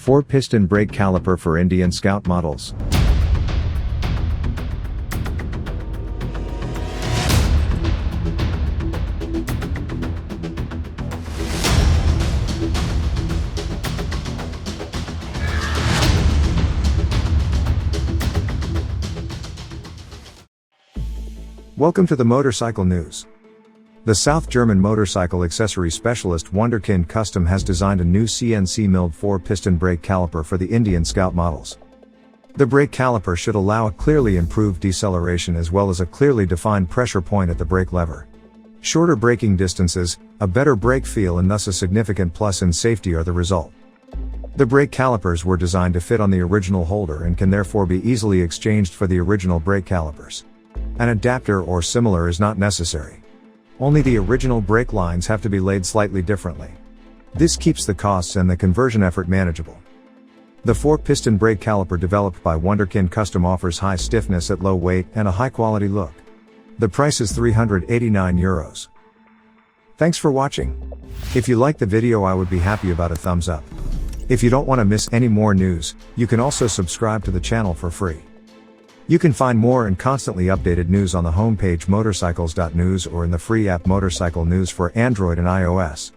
4-piston brake caliper for Indian Scout models. Welcome to the Motorcycle News. The South German motorcycle accessory specialist WUNDERKInd-Custom has designed a new CNC-milled 4-piston brake caliper for the Indian Scout models. The brake caliper should allow a clearly improved deceleration as well as a clearly defined pressure point at the brake lever. Shorter braking distances, a better brake feel and thus a significant plus in safety are the result. The brake calipers were designed to fit on the original holder and can therefore be easily exchanged for the original brake calipers. An adapter or similar is not necessary. Only the original brake lines have to be laid slightly differently. This keeps the costs and the conversion effort manageable. The 4-piston brake caliper developed by WUNDERKInd-Custom offers high stiffness at low weight and a high-quality look. The price is €389. Thanks for watching. If you liked the video, I would be happy about a thumbs up. If you don't want to miss any more news, you can also subscribe to the channel for free. You can find more and constantly updated news on the homepage MOTORCYCLES.NEWS or in the free app Motorcycle News for Android and iOS.